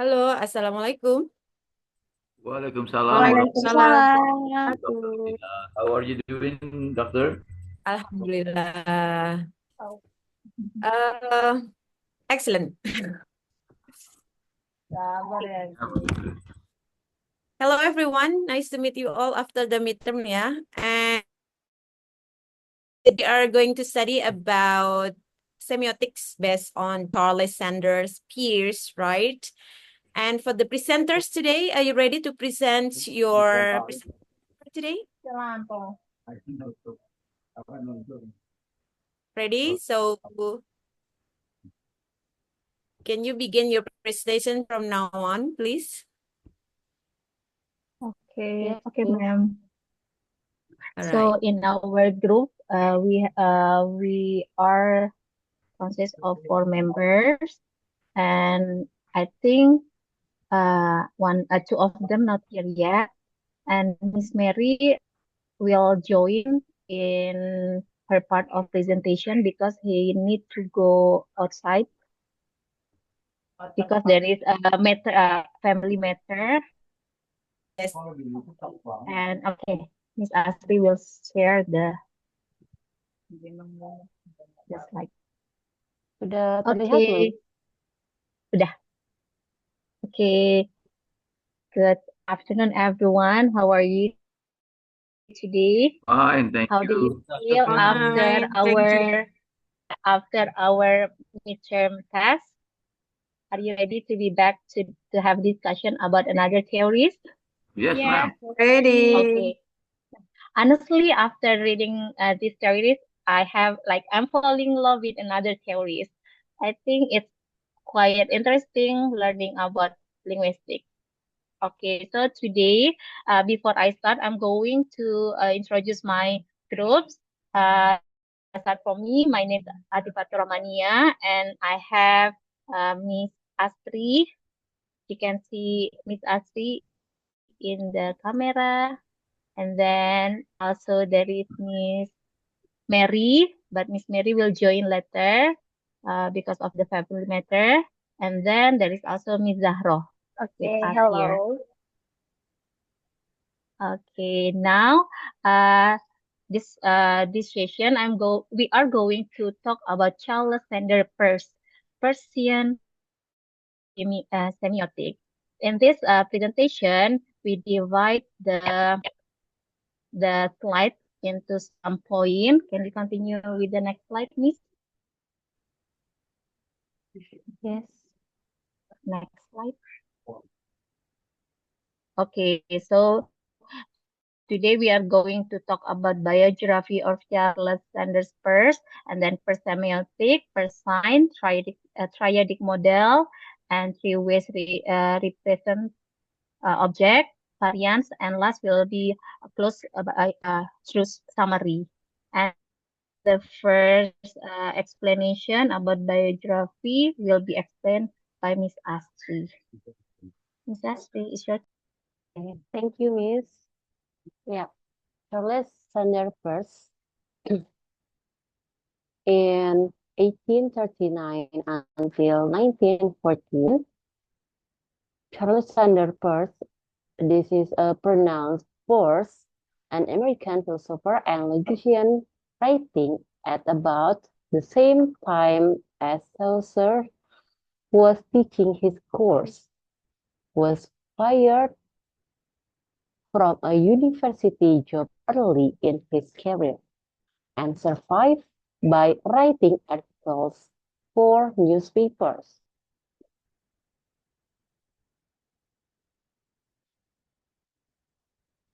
Halo, Assalamualaikum. Waalaikumsalam warahmatullahi Waalaikumsalam. wabarakatuh. How are you doing, doctor? Alhamdulillah. Uh, Excellent. Hello, everyone. Nice to meet you all after the midterm, yeah. And we are going to study about semiotics based on Charles Sanders' Peirce, right? And for the presenters today, are you ready to present your presentation for today? Ready? So can you begin your presentation from now on, please? Okay, Yes, okay, please. ma'am. All So right. in our group, we are consist of 4 members, and I think two of them not here yet, and Miss Mary will join in her part of presentation because he need to go outside because there is a matter, family matter. Yes. And okay, Miss Asri will share the slide. Sudah terlihat belum? Okay, udah. Okay, good afternoon, everyone. How are you today? Fine, thank How do you you. feel Fine, thank you. after our midterm test? Are you ready to be back to have discussion about another theories? Yes, Yeah, ma'am. ready. Okay. Honestly, after reading these theories, I'm falling in love with another theories. I think it's quite interesting learning about linguistics. Okay, so today, before I start, I'm going to introduce my groups. Start from me. My name is Atifatur Ramania, and I have Miss Astri. You can see Miss Astri in the camera, and then also there is Miss Mary, but Miss Mary will join later because of the family matter. And then there is also Miss Zahro with Okay, us here. hello. Okay, now this session we are going to talk about Charles Sanders Persian semiotics. In this presentation, we divide the slide into some point. Can we continue with the next slide, Miss? Yes, next slide. Okay, so today we are going to talk about biography of Charles Sanders Peirce, and then first semiotic, first sign, triadic model, and three ways represent object, variants, and last will be a close through summary. And the first explanation about biography will be explained by Miss Astri. Miss Astri, is your Okay, thank you, Miss. Yeah, Charles Sanders Peirce in 1839 until 1914. Charles Sanders Peirce, this is a pronounced Peirce, an American philosopher and logician writing at about the same time as Chaucer was teaching his course, was fired from a university job early in his career and survived by writing articles for newspapers.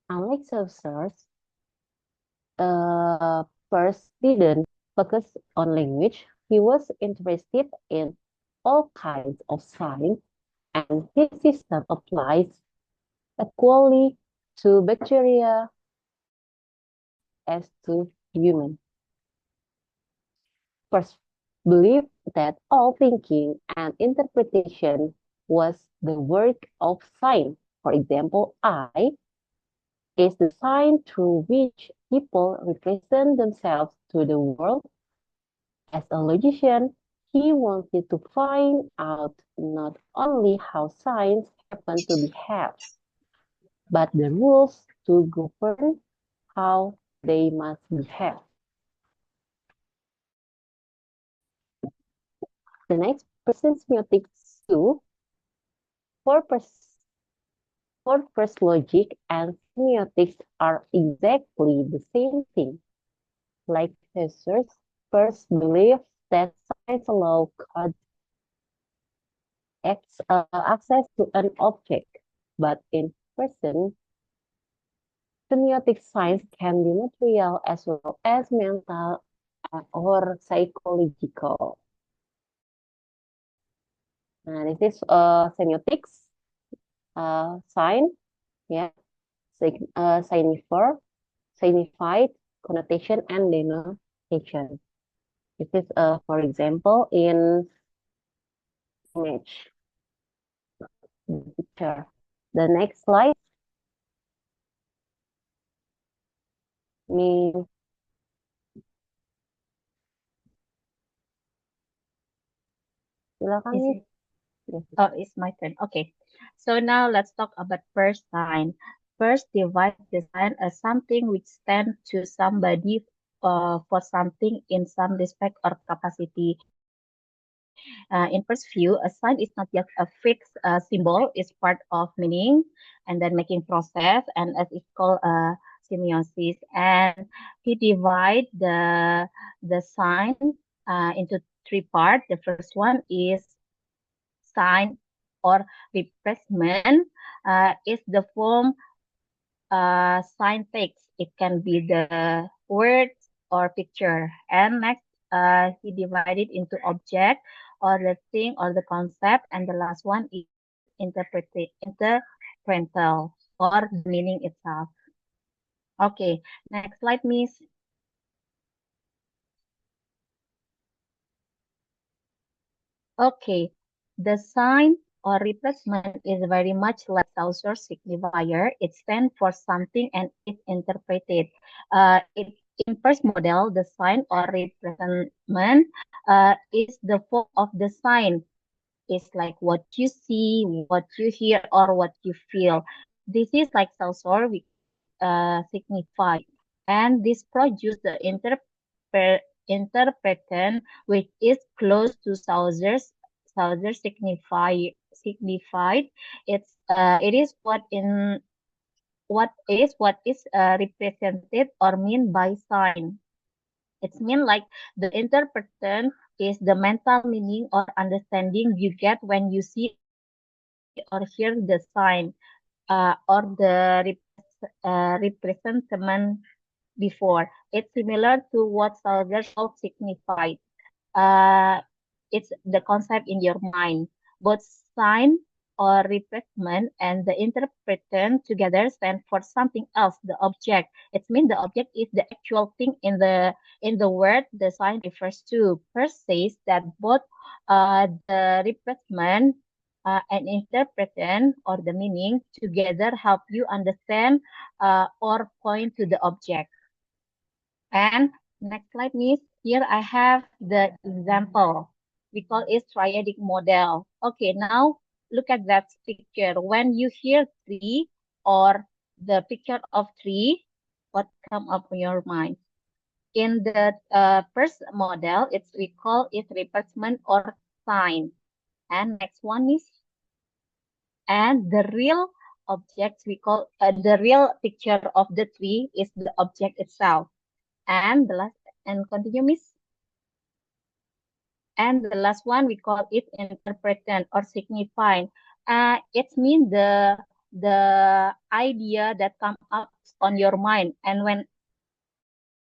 Unlike Chaucer's, Peirce didn't focus on language. He was interested in all kinds of science, and his system applies equally to bacteria as to humans. Peirce believed that all thinking and interpretation was the work of science. For example, I is the sign through which people represent themselves to the world. As a logician, he wanted to find out not only how signs happen to behave, but the rules to govern how they must behave. The next person, semiotics 2, purpose logic and semiotics are exactly the same thing. Like Husserl's first belief that signs allow code access to an object, but in person, semiotic science can be material as well as mental or psychological. Nah, this is semiotics sign, yeah, signified, connotation, and denotation. This is, for example, in image picture. The next slide. Nih, silakan Is nih. it? Oh, it's my turn. Okay. So now let's talk about first sign. First, divide the sign as something which stands to somebody for something in some respect or capacity. In first view, a sign is not just a fixed symbol; it's part of meaning and then making process, and as it's called semiosis. And he divide the sign into three parts. The first one is sign or replacement. Is the form sign takes. It can be the words or picture. And next, he divided into object or the thing or the concept. And the last one is interpretal or the meaning itself. Okay, next slide, Miss. Okay, the sign or replacement is very much like Saussure signifier. It stands for something and is interpreted. It in first model, the sign or replacement is the form of the sign. It's like what you see, what you hear, or what you feel. This is like Saussure signify, and this produce the interpretant, which is close to Saussure signified. It is what is represented or mean by sign. It's mean like the interpretant is the mental meaning or understanding you get when you see or hear the sign, or the representment before. It's similar to what Salvador called signified. Uh, it's the concept in your mind. Both sign or replacement and the interpretant together stand for something else, the object. It means the object is the actual thing in the word the sign refers to. First says that both the replacement and interpretant or the meaning together help you understand or point to the object. And next slide, Miss. Here I have the example. We call it triadic model. Okay, now look at that picture. When you hear tree or the picture of tree, what come up in your mind? In the first model, we call it replacement or sign. And next one is, and the real object we call the real picture of the tree is the object itself. And the last and continue, Miss. And the last one we call it interpretant or signifying. It means the idea that comes up on your mind. And when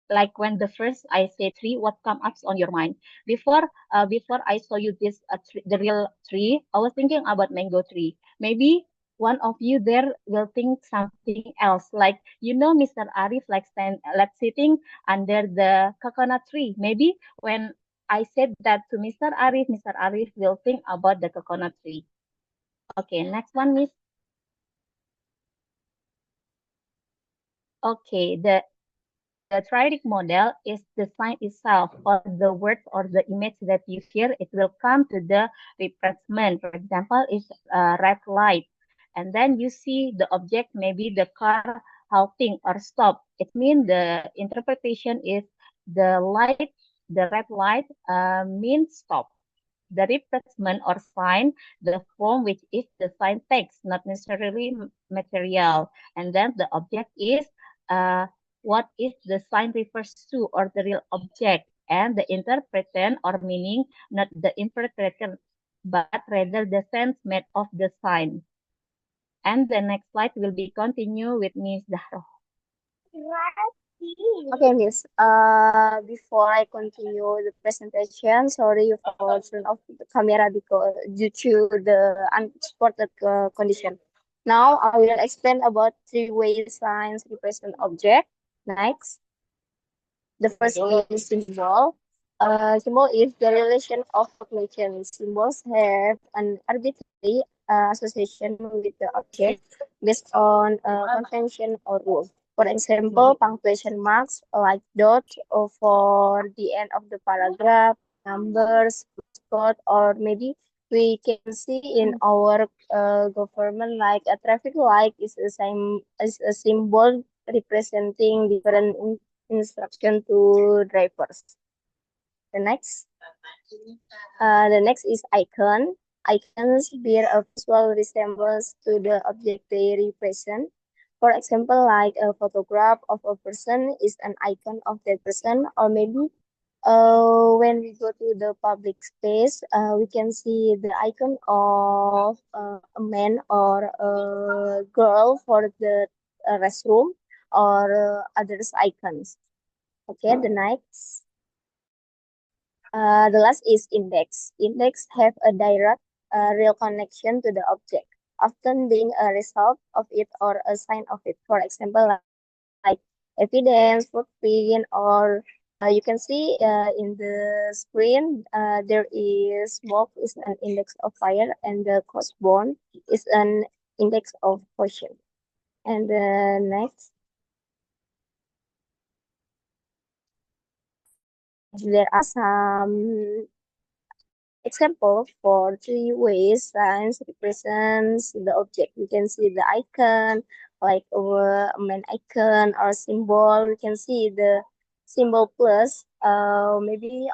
the first I say tree, what comes up on your mind? Before I saw you this the real tree, I was thinking about mango tree. Maybe one of you there will think something else, like Mr. Arif like sitting under the coconut tree. Maybe when I said that to Mr. Arif will think about the coconut tree. Okay, next one, Miss. Okay, the triadic model is the sign itself or the words or the image that you hear. It will come to the replacement. For example, is red light, and then you see the object, maybe the car halting or stop. It means the interpretation is the light, the red light means stop. The replacement or sign, the form which is the sign text, not necessarily material. And then the object is what is the sign refers to or the real object. And the interpretation or meaning, not the interpretation, but rather the sense made of the sign. And the next slide will be continue with Miss Dahro. Okay, Miss. Before I continue the presentation, sorry for turn off the camera because due to the unexpected condition. Now I will explain about three ways signs represent object. Next, the first is symbol. Symbol is the relation of recognition. Symbols have an arbitrary association with the object based on convention or rule. For example, punctuation marks like dot or for the end of the paragraph, numbers, code, or maybe we can see in our government like a traffic light is the same as a symbol representing different instruction to drivers. The next is icon. Icons bear a visual resemblance to the object they represent. For example, like a photograph of a person is an icon of that person, or maybe when we go to the public space, we can see the icon of a man or a girl for the restroom or others icons. Okay, the last is index. Index have a direct, real connection to the object, often being a result of it or a sign of it. For example, like evidence, footprint, or you can see in the screen there is smoke is an index of fire, and the crossbone is an index of poison. And next, there are some example for three ways science represents the object. We can see the icon, like a main icon or symbol. We can see the symbol plus, maybe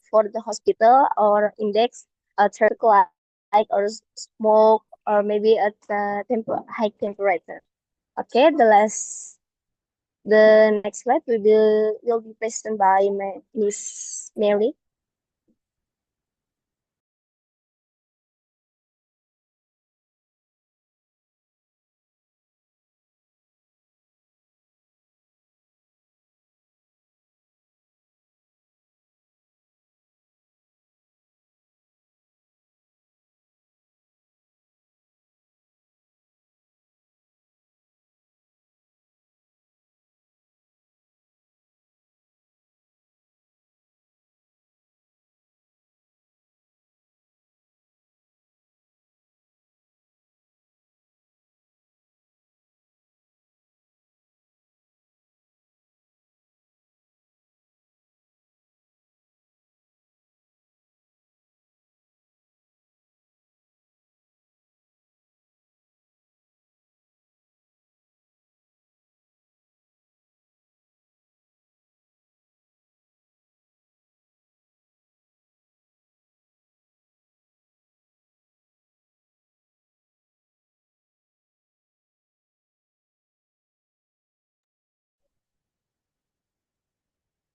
for the hospital or index, a traffic light or smoke, or maybe at high temperature. Okay, the next slide will be presented by Miss Mary.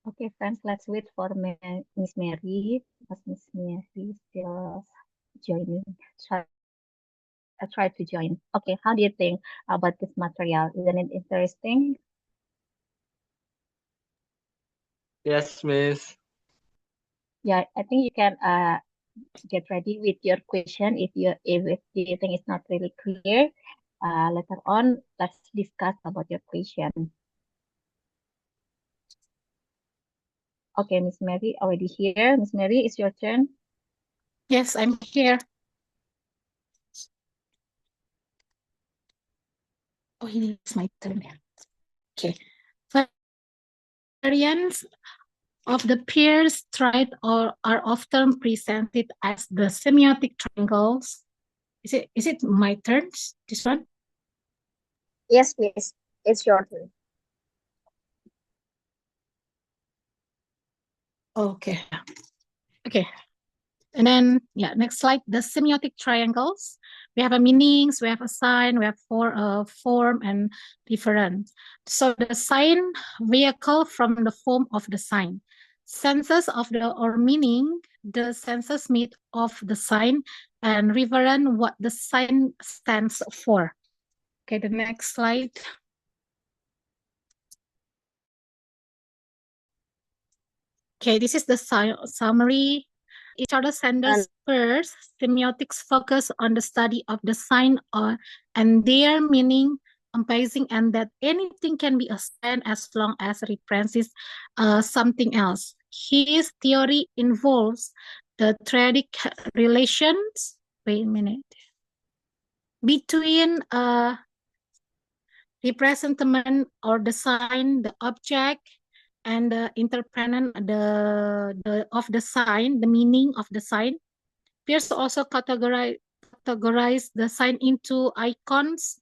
Okay, friends, let's wait for Miss Mary because Miss Mary is still joining. I try to join. Okay, how do you think about this material? Isn't it interesting? Yes, Miss. Yeah, I think you can get ready with your question if you think it's not really clear. Later on, let's discuss about your question. Okay, Miss Mary already here. Miss Mary, it's your turn. Yes, I'm here. Oh, it's my turn. Okay. Variants of the pairs tried or are often presented as the semiotic triangles. Is it my turn? This one? Yes, miss. It's your turn. Okay. Okay. And then, yeah, next slide, the semiotic triangles. We have a meanings, we have a sign, we have form and difference. So the sign vehicle from the form of the sign. Senses of the or meaning, the senses meet of the sign, and reverend what the sign stands for. Okay, the next slide. Okay, this is the summary. Each other Sanders first, semiotics focus on the study of the sign and their meaning, comprising and that anything can be a sign as long as it represents something else. His theory involves the triadic relations. Wait a minute. Between representment or the sign, the object, and the interpretant of the sign, the meaning of the sign. Peirce also categorize the sign into icons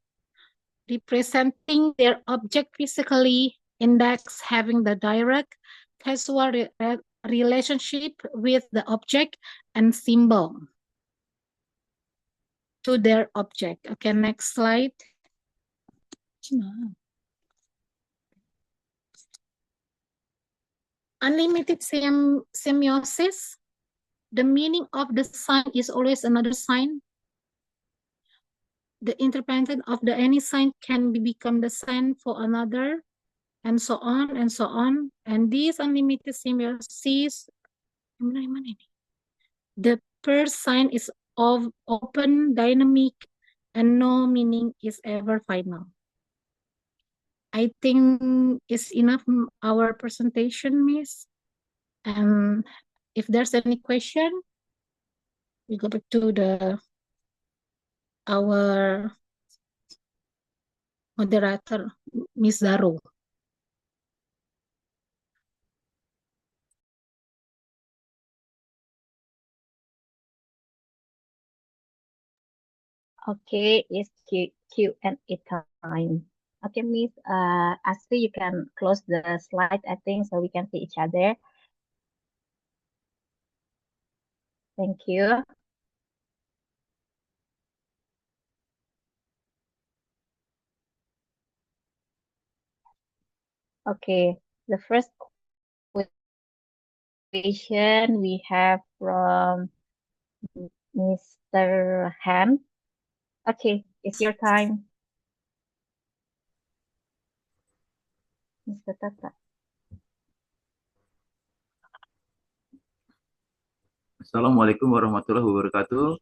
representing their object physically, index having the direct causal relationship with the object, and symbol to their object. Okay, next slide. Unlimited semiosis. The meaning of the sign is always another sign. The interpretation of the any sign can become the sign for another, and so on and so on. And these unlimited symbiosis, the first sign is of open, dynamic, and no meaning is ever final. I think it's enough our presentation, Miss. And if there's any question, we go back to our moderator, Miss Zaro. Okay, it's Q&A time. Okay, Miss Asri, you can close the slide, I think, so we can see each other. Thank you. Okay, the first question we have from Mr. Han. Okay, it's your time, Mr. Tata. Assalamualaikum warahmatullahi wabarakatuh.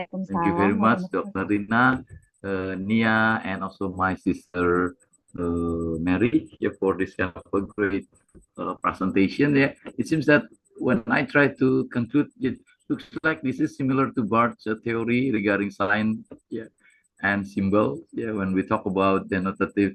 Thank you very much, Dr. Rina, Nia, and also my sister Mary, for this kind of a great presentation. Yeah, it seems that when I try to conclude, it looks like this is similar to Barth's theory regarding sign, and symbol. Yeah, when we talk about denotative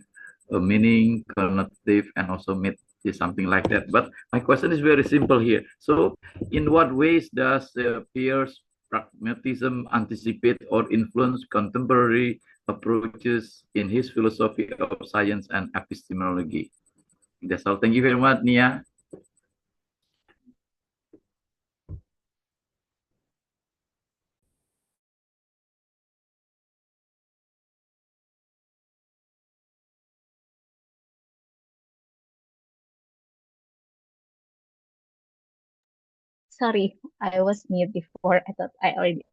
meaning, connotative, and also myth, is something like that. But my question is very simple here. So, in what ways does Peirce's pragmatism anticipate or influence contemporary approaches in his philosophy of science and epistemology? That's all. Thank you very much, Nia. Sorry, I was mute before. I thought I already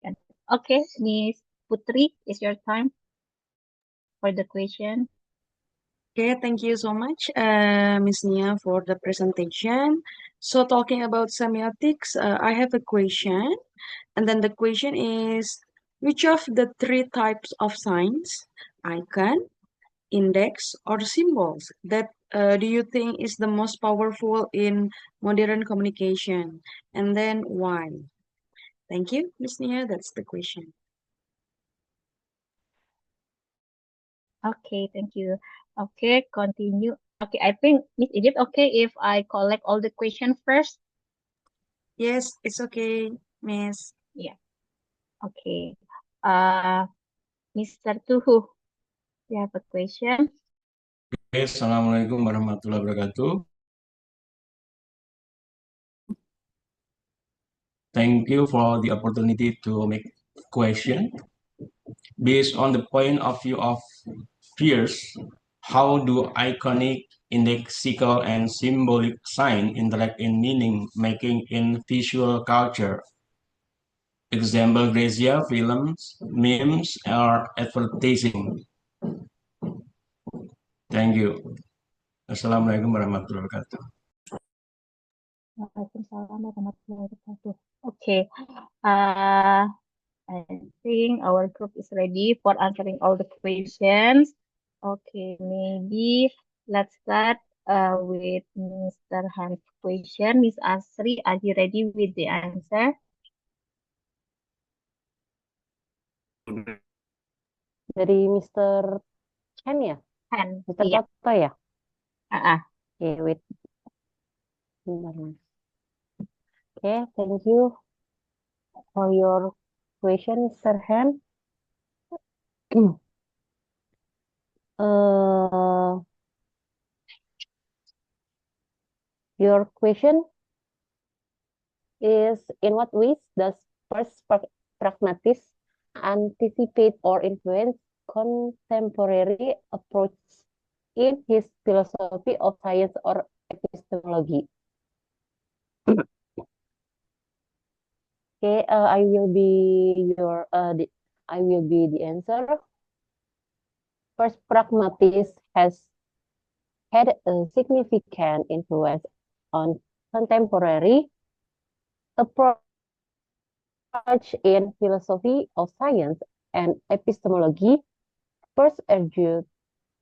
answered. Okay, Miss Putri, it's your time for the question. Okay, thank you so much, Ms. Nia, for the presentation. So talking about semiotics, I have a question. And then the question is, which of the three types of signs, icon, index, or symbols, that do you think is the most powerful in modern communication? And then why? Thank you, Ms. Nia. That's the question. Okay, thank you. Okay, continue. Okay, I think, Miss, is it okay if I collect all the questions first? Yes, it's okay, Miss. Yeah. Okay. Mr. Tuhu, you have a question? Oke, Assalamualaikum warahmatullahi wabarakatuh. Thank you for the opportunity to make question. Based on the point of view of peers, how do iconic, indexical, and symbolic sign interact in meaning making in visual culture? Example, Gracia, films, memes, or advertising. Thank you. Assalamualaikum warahmatullahi wabarakatuh. Waalaikumsalam warahmatullahi wabarakatuh. Okay. I think our group is ready for answering all the questions. Okay, maybe let's start with Mr. Han's question. Miss Asri, are you ready with the answer? Dari Mr. Chen ya? Han, Mr. iya. Toto ya? Okay, wait. Bentar, Mas. Okay, thank you for your question, Mr. Han. Your question is, in what ways does first pragmatist anticipate or influence contemporary approach in his philosophy of science or epistemology? Okay, I will be the answer. First, pragmatist has had a significant influence on contemporary approach in philosophy of science and epistemology. First argued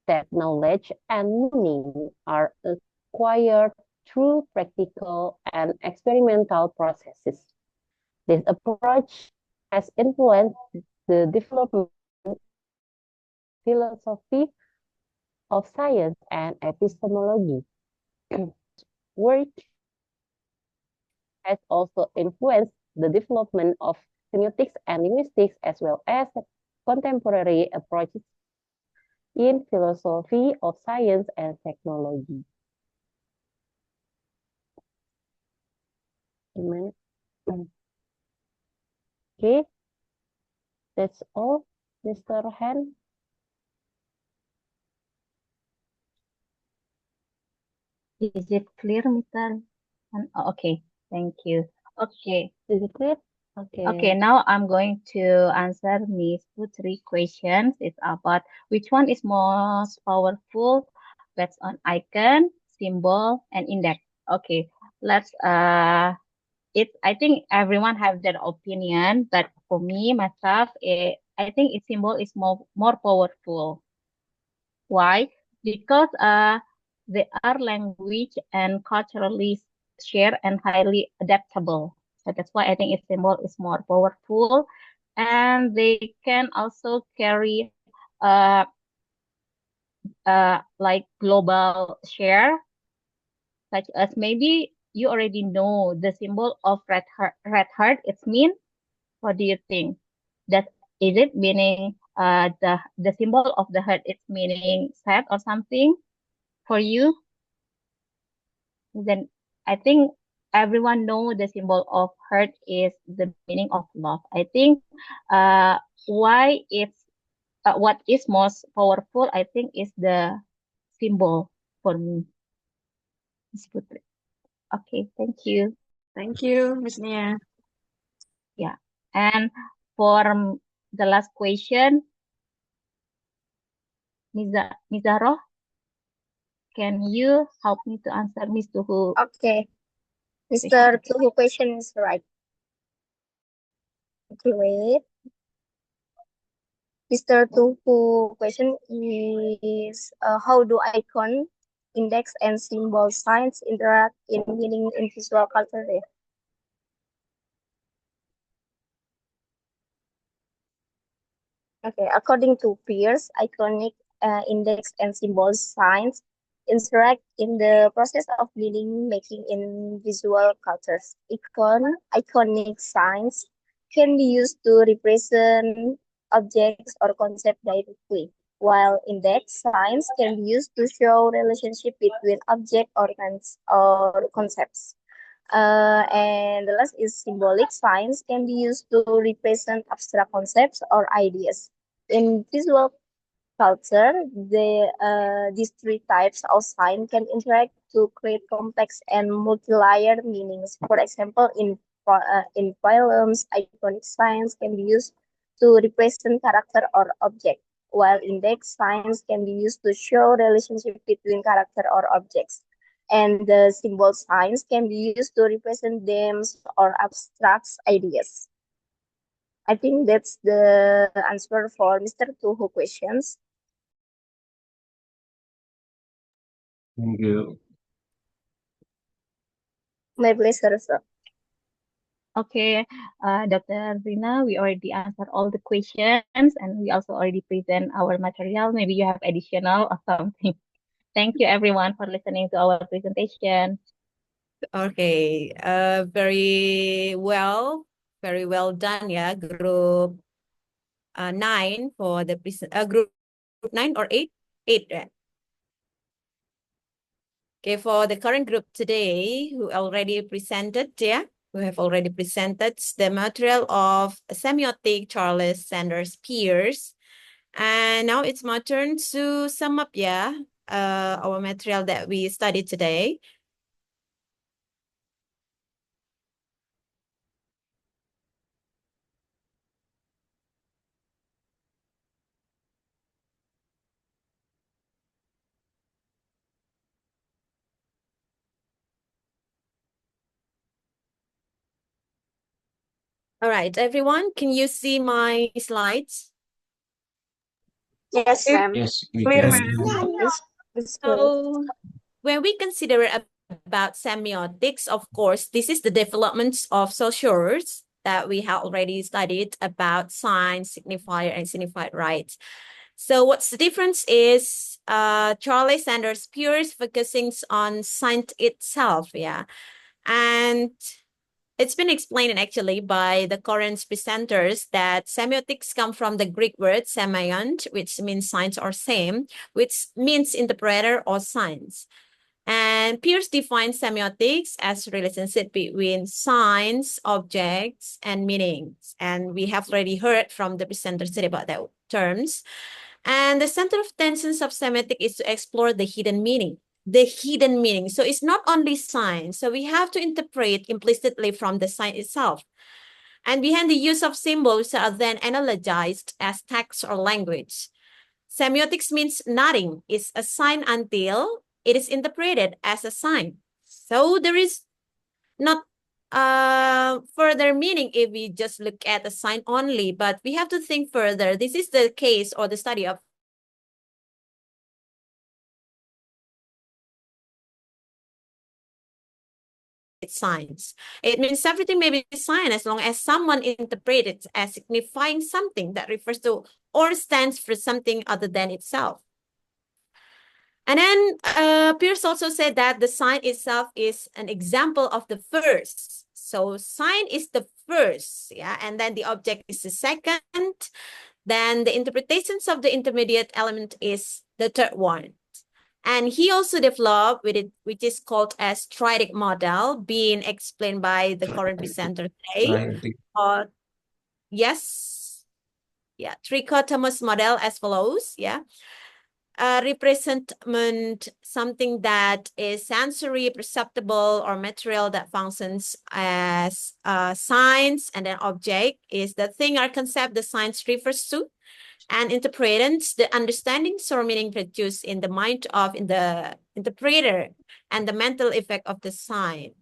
that knowledge and meaning are acquired through practical and experimental processes. This approach has influenced the development of philosophy of science and epistemology. Work has also influenced the development of semiotics and linguistics as well as contemporary approaches in philosophy of science and technology. Gimana? Okay, that's all, Mr. Han. Is it clear, Mr. Han? Oh, okay, thank you. Okay. Is it clear? Okay, now I'm going to answer Miss Putri questions. It's about which one is most powerful based on icon, symbol, and index. Okay, let's I think everyone have their opinion, but for me myself, I think its symbol is more powerful. Why? Because they are language and culturally shared and highly adaptable. So that's why I think its symbol is more powerful, and they can also carry like global share, such as maybe you already know the symbol of red heart. It's mean. What do you think? That is it meaning the symbol of the heart? It's meaning sad or something for you? Then I think everyone know the symbol of heart is the meaning of love. I think why it's what is most powerful, I think, is the symbol for me. Miss Putri. Okay, thank you. Thank you, Miss Nia. Yeah, and for the last question, Miss Zahroh, can you help me to answer Miss Tuhu? Okay, Mr. Tuhu question is right. Okay, wait. Mr. Tuhu question is how do icon, index, and symbol signs interact in meaning in visual culture? Okay, according to peers, iconic index, and symbol signs interact in the process of meaning making in visual cultures. Iconic signs can be used to represent objects or concepts directly, while index signs can be used to show relationship between object or concepts. And the last is symbolic signs can be used to represent abstract concepts or ideas. In visual culture, these three types of sign can interact to create complex and multi-layered meanings. For example, in films, iconic signs can be used to represent character or object, while index signs can be used to show relationship between character or objects. And the symbol signs can be used to represent themes or abstract ideas. I think that's the answer for Mr. Tuhu questions. Thank you. My pleasure, sir. Okay, Dr. Rina, we already answered all the questions and we also already present our material. Maybe you have additional or something. Thank you everyone for listening to our presentation. Okay, very well done, yeah, group 9 for the group 9 or 8? 8, right? Okay, for the current group today, who already presented, yeah, who have already presented the material of semiotic Charles Sanders Peirce. And now it's my turn to sum up, yeah, our material that we studied today. All right, everyone, can you see my slides? Yes, ma'am. Yes, we Clear, can. ma'am. It's good. So when we consider about semiotics, of course, this is the developments of socials that we have already studied about sign, signifier, and signified rights. So what's the difference is Charles Sanders Peirce focusing on sign itself, yeah. And it's been explained actually by the current presenters that semiotics come from the Greek word semeion, which means signs or same, which means interpreter or signs. And Peirce defines semiotics as relationship between signs, objects, and meanings. And we have already heard from the presenters today about that terms. And the center of tensions of semiotic is to explore the hidden meaning. The hidden meaning. So it's not only sign. So we have to interpret implicitly from the sign itself. And behind the use of symbols are then analogized as text or language. Semiotics means nothing is a sign until it is interpreted as a sign. So there is not further meaning if we just look at the sign only, but we have to think further. This is the case or the study of signs. It means everything may be sign as long as someone interprets it as signifying something that refers to or stands for something other than itself. And then Peirce also said that the sign itself is an example of the first. So sign is the first, yeah, and then the object is the second. Then the interpretations of the intermediate element is the third one. And he also developed with it, which is called as triadic model, being explained by the current presenter today. Yes, yeah, trichotomous model as follows, yeah. Representment, something that is sensory, perceptible, or material that functions as signs, and then object is the thing or concept the signs refers to, and interpretants, the understandings or meaning produced in the mind of the interpreter, and the mental effect of the sign.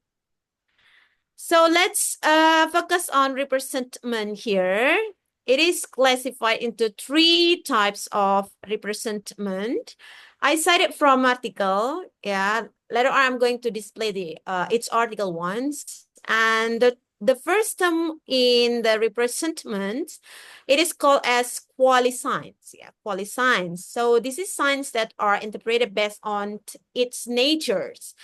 So let's focus on representment here. It is classified into 3 types of representment. I cited from article, yeah. Later on, I'm going to display the each article once. And the the first term in the representment, it is called as quali-signs. Yeah, quali-signs. So this is signs that are interpreted based on its natures.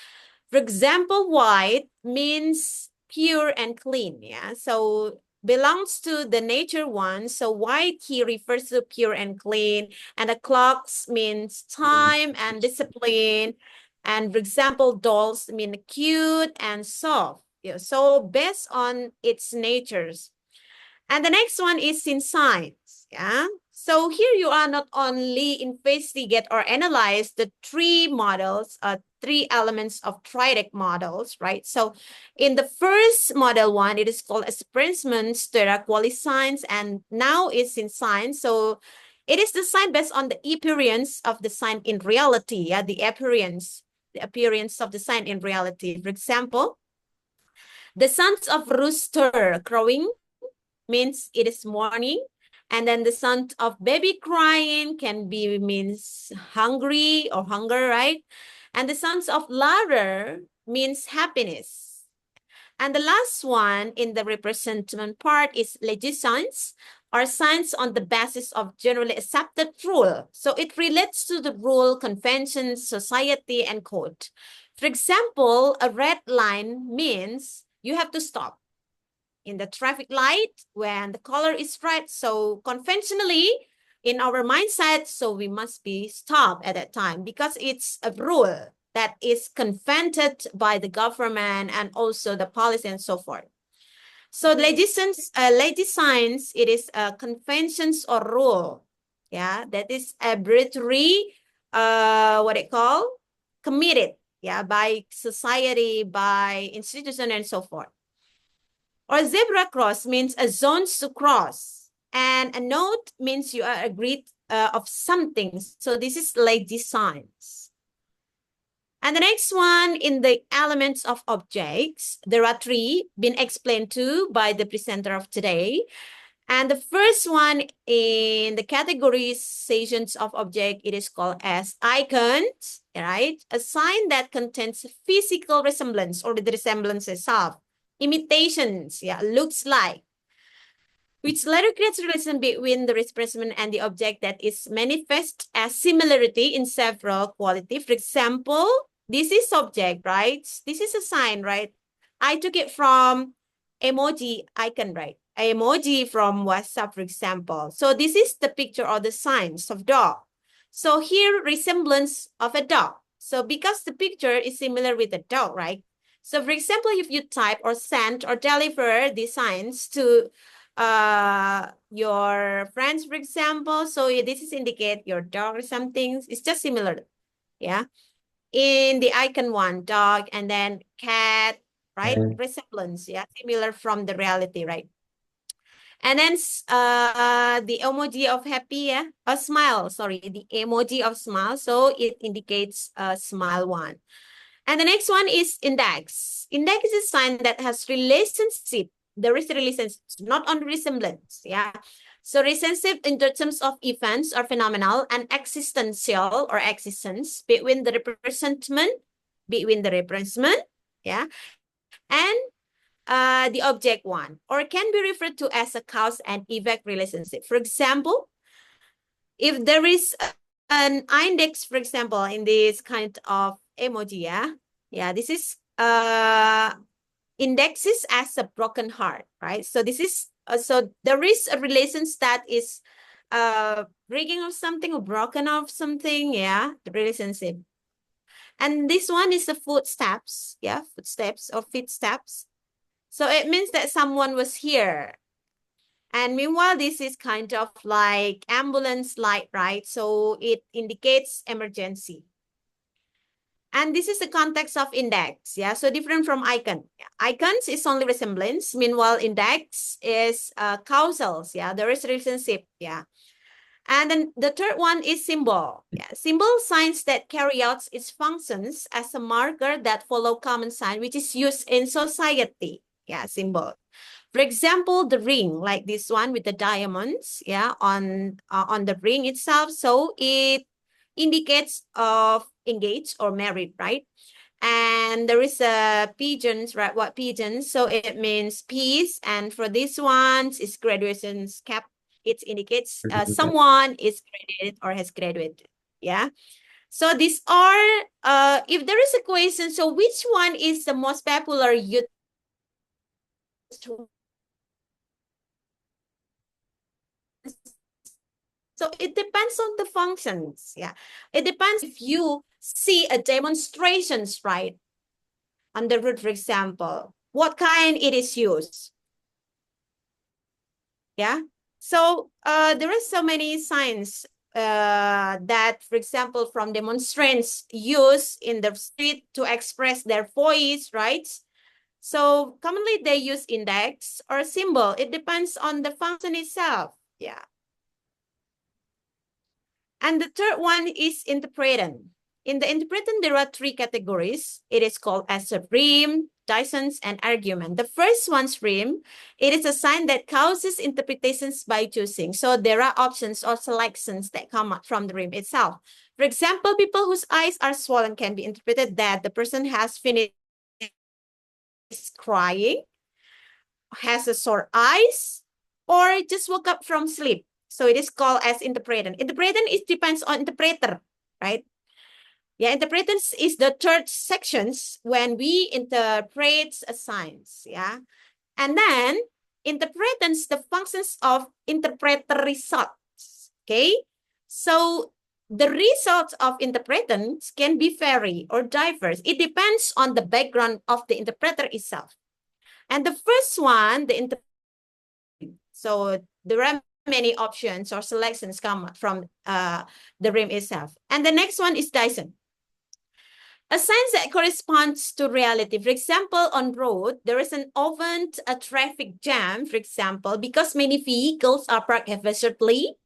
For example, white means pure and clean. Yeah, so belongs to the nature one. So white here refers to pure and clean, and the clocks means time and discipline. And for example, dolls mean cute and soft. Yeah, so based on its natures. And the next one is in science. Yeah. So here you are not only investigate or analyze the three models, three elements of triadic models, right? So in the first model one, it is called experiments, there are quali signs, and now it's in science. So it is the sign based on the appearance of the sign in reality. Yeah, the appearance of the sign in reality. For example, the sounds of rooster crowing means it is morning. And then the sound of baby crying can be means hungry or hunger, right? And the sounds of laughter means happiness. And the last one in the representative part is legislations, or signs on the basis of generally accepted rule. So it relates to the rule, conventions, society, and code. For example, a red line means you have to stop in the traffic light when the color is red. So conventionally, in our mindset, so we must be stopped at that time because it's a rule that is convented by the government and also the policy and so forth. So legislations, it is conventions or rule. Yeah, that is arbitrary, what it call, committed, yeah, by society, by institution and so forth. Or zebra cross means a zone to cross. And a note means you are agreed of something. So this is like designs. And the next one in the elements of objects, there are three been explained to by the presenter of today. And the first one in the categorizations of object, it is called as icons, right? A sign that contains physical resemblance or the resemblances of imitations, yeah, looks like, which later creates a relation between the representative and the object that is manifest as similarity in several qualities. For example, this is object, right? This is a sign, right? I took it from emoji icon, right? Emoji from WhatsApp, for example. So this is the picture or the signs of dog. So here, resemblance of a dog. So because the picture is similar with a dog, right? So for example, if you type or send or deliver the signs to your friends, for example, so this is indicate your dog or something. It's just similar, yeah. In the icon one, dog, and then cat, right? Resemblance, yeah, similar from the reality, right? And then the emoji of happy, yeah, a smile, sorry, the emoji of smile. So it indicates a smile one. And the next one is index. Index is a sign that has relationship. There is a relationship, not on resemblance, yeah. So relationship in the terms of events or phenomenal and existential or existence between the representment, yeah, and the object one, or can be referred to as a cause and effect relationship. For example, if there is an index, for example, in this kind of emoji, yeah, this is indexes as a broken heart, right? So this is so there is a relation that is breaking of something or broken of something, yeah, the relationship. And this one is the footsteps, yeah, footsteps or footsteps. So it means that someone was here. And meanwhile, this is kind of like ambulance light, right? So it indicates emergency. And this is the context of index, yeah? So different from icon. Icons is only resemblance. Meanwhile, index is causals, yeah? There is relationship, yeah? And then the third one is symbol. Yeah, symbol signs that carry out its functions as a marker that follow common sign, which is used in society. Yeah, symbol. For example, the ring, like this one with the diamonds, yeah, on the ring itself. So it indicates of engaged or married, right? And there is a pigeons, right? What pigeons? So it means peace. And for this one, it's graduation's cap. It indicates someone is graduated or has graduated. Yeah. So these are, if there is a question, so which one is the most popular youth? So it depends on the functions. Yeah. It depends if you see a demonstrations, right? On the road, for example, what kind it is used. Yeah. So there are so many signs that, for example, from demonstrants use in the street to express their voice, right? So commonly they use index or symbol. It depends on the function itself. Yeah. And the third one is interpretant. In the interpretant, there are three categories. It is called as a rhyme, dissonance, and argument. The first one's rhyme. It is a sign that causes interpretations by choosing. So there are options or selections that come up from the rhyme itself. For example, people whose eyes are swollen can be interpreted that the person has finished crying, has a sore eyes, or just woke up from sleep. So it is called as interpretant. Interpretant, it depends on interpreter, right? Yeah, interpretance is the third sections when we interpret a science. Yeah. And then interpretance, the functions of interpreter results. Okay. So the results of interpretance can be vary or diverse. It depends on the background of the interpreter itself. And the first one, the interpreter. So there are many options or selections come from the rim itself. And the next one is Dyson. A sign that corresponds to reality. For example, on road, there is an often a traffic jam, for example, because many vehicles are parked haphazardly.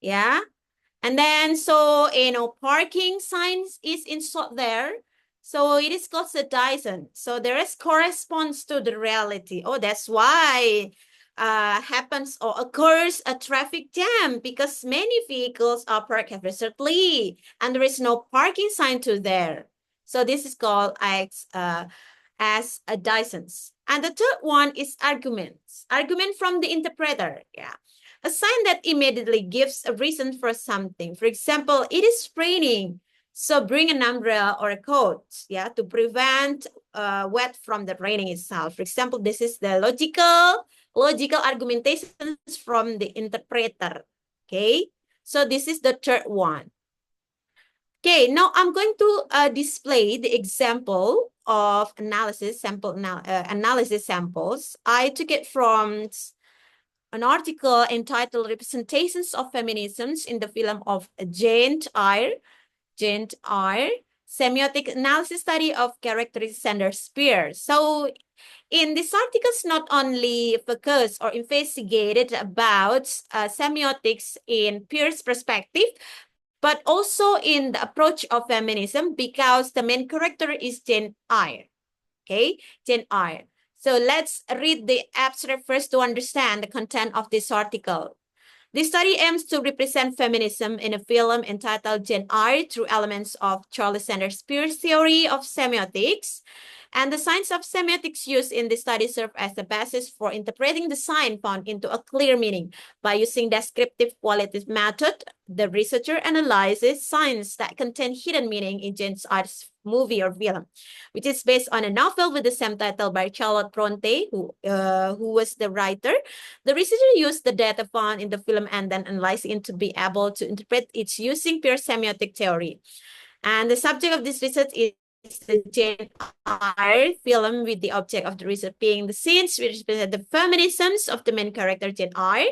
Yeah. And then, so, parking signs is installed there. So it is called the Dyson. So there is corresponds to the reality. Oh, that's why happens or occurs a traffic jam because many vehicles are parked haphazardly and there is no parking sign to there. So this is called as a dissonance. And the third one is arguments. Argument from the interpreter. Yeah. A sign that immediately gives a reason for something. For example, it is raining. So bring an umbrella or a coat, yeah, to prevent wet from the raining itself. For example, this is the logical argumentations from the interpreter. Okay. So this is the third one. Okay, now I'm going to display the example of analysis samples. I took it from an article entitled Representations of Feminisms in the Film of Jane Eyre, Semiotic Analysis Study of Characteristics Gender Spears. So in this article, not only focused or investigated about semiotics in Peirce's perspective, but also in the approach of feminism because the main character is Jane Eyre. Okay, Jane Eyre. So let's read the abstract first to understand the content of this article. This study aims to represent feminism in a film entitled Jane Eyre through elements of Charles Sanders Peirce's theory of semiotics. And the signs of semiotics used in this study serve as the basis for interpreting the sign found into a clear meaning. By using descriptive qualitative method, the researcher analyzes signs that contain hidden meaning in Jane Eyre's movie or film, which is based on a novel with the same title by Charlotte Bronte, who was the writer. The researcher used the data found in the film and then analyzed it to be able to interpret it using Peirce's semiotic theory. And the subject of this research is the Jane Eyre film, with the object of the research being the scenes which represent the feminisms of the main character Jane Eyre.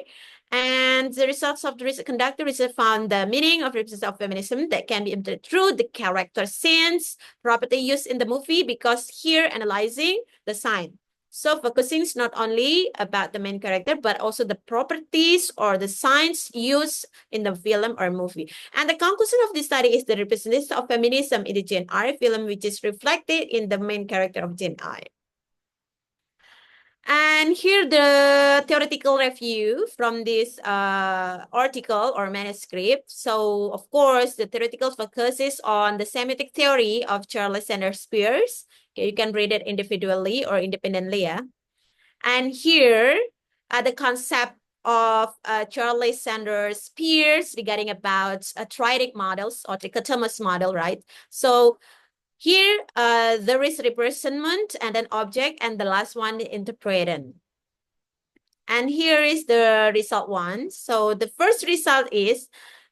And the results of the research conducted research found the meaning of representative of feminism that can be interpreted through the character scenes property used in the movie, because here analyzing the sign. So focusing is not only about the main character, but also the properties or the signs used in the film or movie. And the conclusion of this study is the representation of feminism in the Jane Eyre film, which is reflected in the main character of Jane Eyre. And here the theoretical review from this article or manuscript. So of course, the theoretical focuses on the semiotic theory of Charles Sanders Peirce. Okay, you can read it individually or independently, yeah. And here, the concept of Charles Sanders Peirce regarding about triadic models or trichotomous model, right? So here, there is representment and an object, and the last one, interpretant. And here is the result one. So the first result is,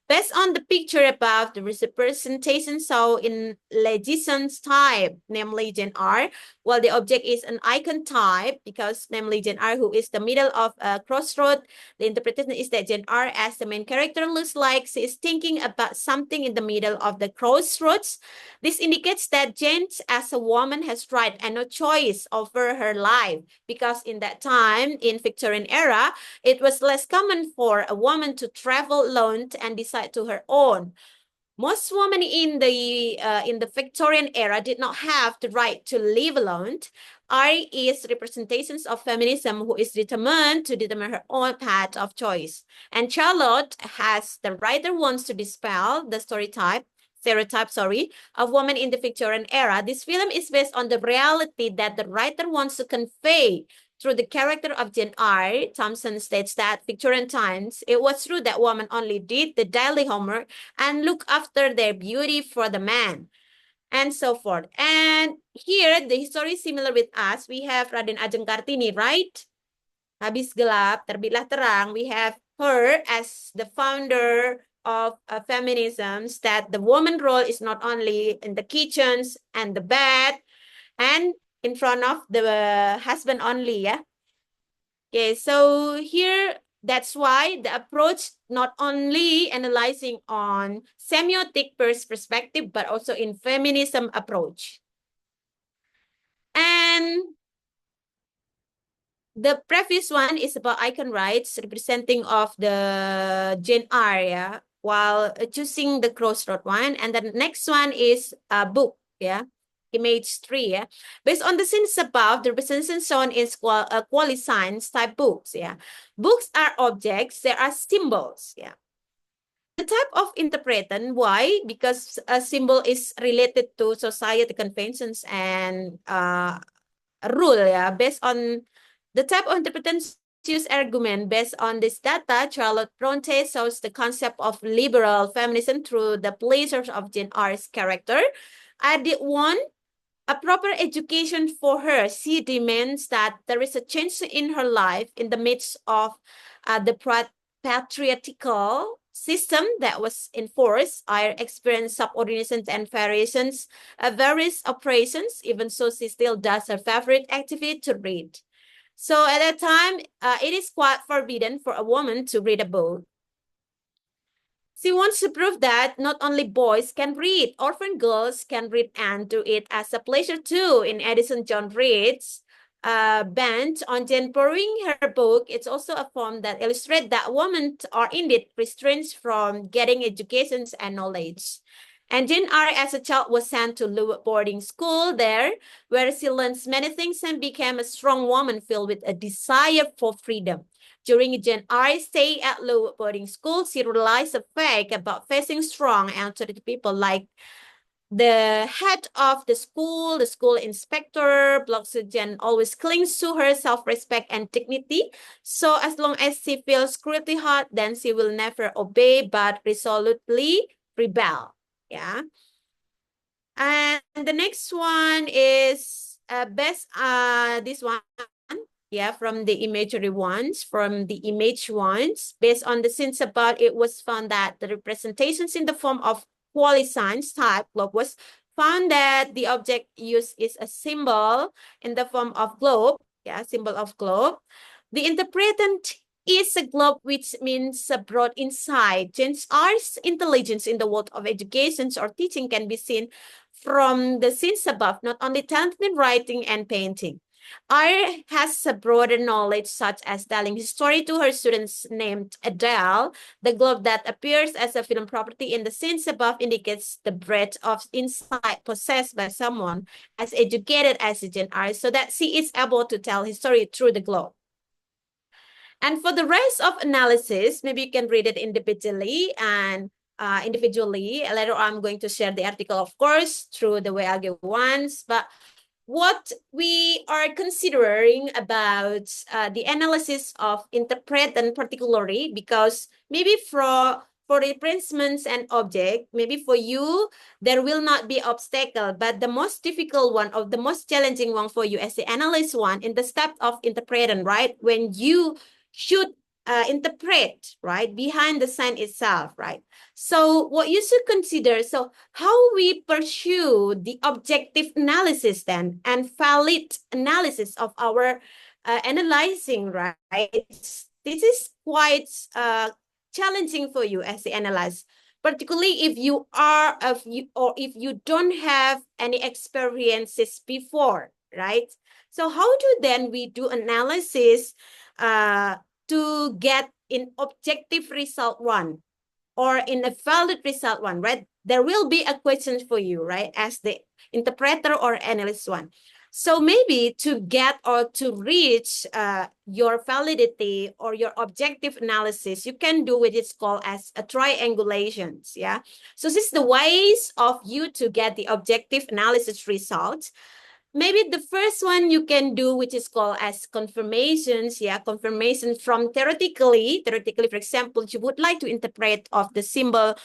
based on the picture above, the representation so in legend type, namely Gen R, while the object is an icon type, because namely Gen R, who is the middle of a crossroad, the interpretation is that Gen R as the main character looks like she is thinking about something in the middle of the crossroads. This indicates that Gen as a woman has right and no choice over her life, because in that time, in Victorian era, it was less common for a woman to travel alone and decide to her own. Most women in the Victorian era did not have the right to live alone. R is representations of feminism who is determined to determine her own path of choice. And Charlotte, as the writer, wants to dispel the stereotype, of women in the Victorian era. This film is based on the reality that the writer wants to convey through the character of Jane R. Thompson states that Victorian times, it was true that women only did the daily homework and look after their beauty for the man, and so forth. And here, the history is similar with us. We have Raden Ajeng Kartini, right? Habis gelap, terbitlah terang. We have her as the founder of feminism, that the woman role is not only in the kitchens and the bed and in front of the husband only, yeah. Okay, so here, that's why the approach not only analyzing on semiotic perspective, but also in feminism approach. And the previous one is about icon rights, representing of the Jane R, yeah, while choosing the crossroad one. And the next one is a book, yeah. Image 3, yeah. Based on the scenes above, the representation shown is quali signs type books, yeah. Books are objects, there are symbols, yeah. The type of interpretation, why? Because a symbol is related to society conventions and rule, yeah. Based on the type of interpretation argument, based on this data, Charlotte Bronte shows the concept of liberal feminism through the pleasures of Jane Eyre's character. I did want a proper education for her. She demands that there is a change in her life in the midst of the patriarchal system that was enforced. I experienced subordinations and variations, various operations. Even so, she still does her favorite activity to read. So at that time, it is quite forbidden for a woman to read a book. She wants to prove that not only boys can read, orphan girls can read and do it as a pleasure too. In Edison John Reed's bent on Jane borrowing her book, it's also a form that illustrates that women are indeed restrained from getting educations and knowledge. And Jane R. as a child was sent to Lowood boarding school there, where she learns many things and became a strong woman filled with a desire for freedom. During Jane Eyre's stay at Lowood boarding school, she realized the fact about facing strong and authoritative people like the head of the school inspector. Jane always clings to her self-respect and dignity. So as long as she feels cruelty hard, then she will never obey but resolutely rebel. Yeah. And the next one is this one. Yeah, from the imagery ones, from the image ones. Based on the scenes above, it was found that the representations in the form of quasi-signs type globe was found that the object used is a symbol in the form of globe, yeah, symbol of globe. The interpretant is a globe, which means a broad insight. Jane Eyre's intelligence in the world of education or teaching can be seen from the scenes above, not only talent in writing and painting. R has a broader knowledge, such as telling his story to her students named Adele. The globe that appears as a film property in the scenes above indicates the breadth of insight possessed by someone as educated as Agent R, so that she is able to tell his story through the globe. And for the rest of analysis, maybe you can read it individually and individually. Later on, I'm going to share the article, of course, through the WAG ones. But what we are considering about the analysis of interpret and particularly, because maybe for replacements and object, maybe for you, there will not be obstacle, but the most difficult one or the most challenging one for you as the analyst one in the step of interpreting, right? When you should interpret, right, behind the sign itself, right? So what you should consider, so how we pursue the objective analysis then and valid analysis of our analyzing, right? This is quite challenging for you as the analyst, particularly if you are if you don't have any experiences before, right? So how do then we do analysis to get in objective result one or in a valid result one, right? There will be a question for you, right? As the interpreter or analyst one. So maybe to get or to reach your validity or your objective analysis, you can do what is called as a triangulations, yeah? So this is the ways of you to get the objective analysis results. Maybe the first one you can do, which is called as confirmations, yeah, confirmation from theoretically, for example, you would like to interpret of the symbol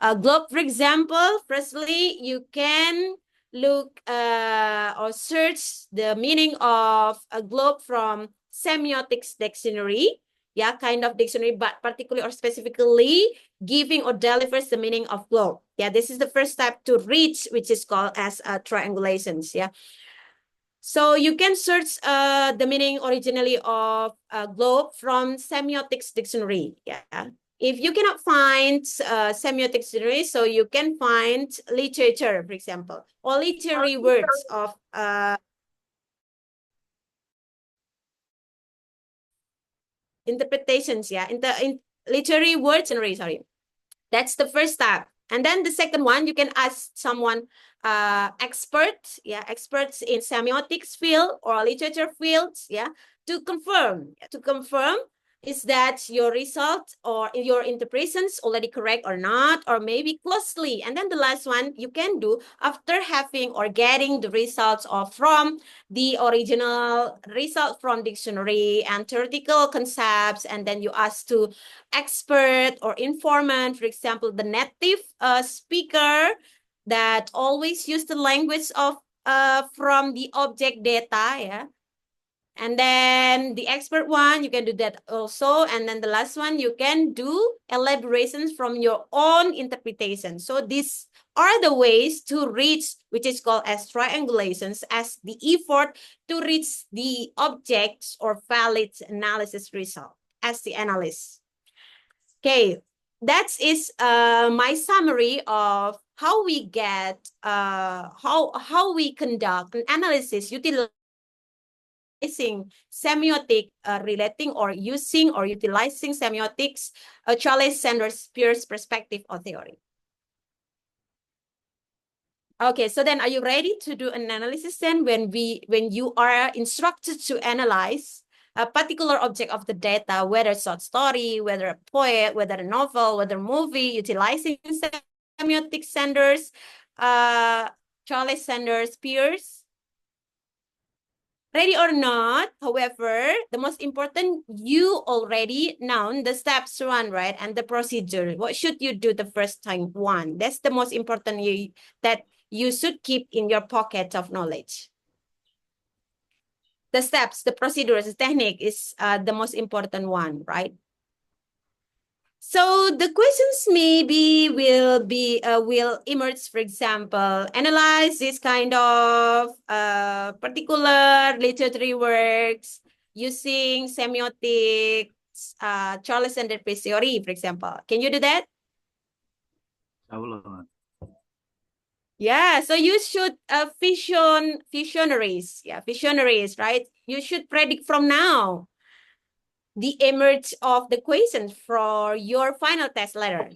globe, for example. Firstly, you can look or search the meaning of a globe from Semiotics dictionary, yeah, kind of dictionary, but particularly or specifically giving or delivers the meaning of globe. Yeah, this is the first step to reach, which is called as triangulations, yeah. So you can search the meaning originally of globe from Semiotics dictionary. Yeah. If you cannot find Semiotics dictionary, so you can find literature, for example, or literary words of interpretations. Yeah, in literary words, sorry. That's the first step. And then the second one, you can ask someone experts in semiotics field or literature fields, yeah, to confirm. Is that your result or your interpretations already correct or not, or maybe closely. And then the last one you can do after having or getting the results of from the original result from dictionary and theoretical concepts, and then you ask to expert or informant, for example, the native speaker that always use the language of from the object data, yeah. And then the expert one, you can do that also. And then the last one, you can do elaborations from your own interpretation. So these are the ways to reach, which is called as triangulations, as the effort to reach the objects or valid analysis result as the analyst. Okay, that is my summary of how we get, how we conduct an analysis utilizing semiotic relating or using or utilizing semiotics, Charles Sanders Peirce perspective or theory. Okay, so then are you ready to do an analysis then when you are instructed to analyze a particular object of the data, whether a short story, whether a poem, whether a novel, whether a movie, utilizing semiotic Sanders, Charles Sanders Peirce? Ready or not, however, the most important, you already know the steps one, right? And the procedure. What should you do the first time one? That's the most important that you should keep in your pocket of knowledge. The steps, the procedures, the technique is the most important one, right? So the questions maybe will emerge, for example, analyze this kind of particular literary works using semiotics, Charles Sanders Peirce theory, for example. Can you do that? Yeah, so you should visionaries. Yeah, visionaries, right? You should predict from now the emerge of the questions for your final test letter.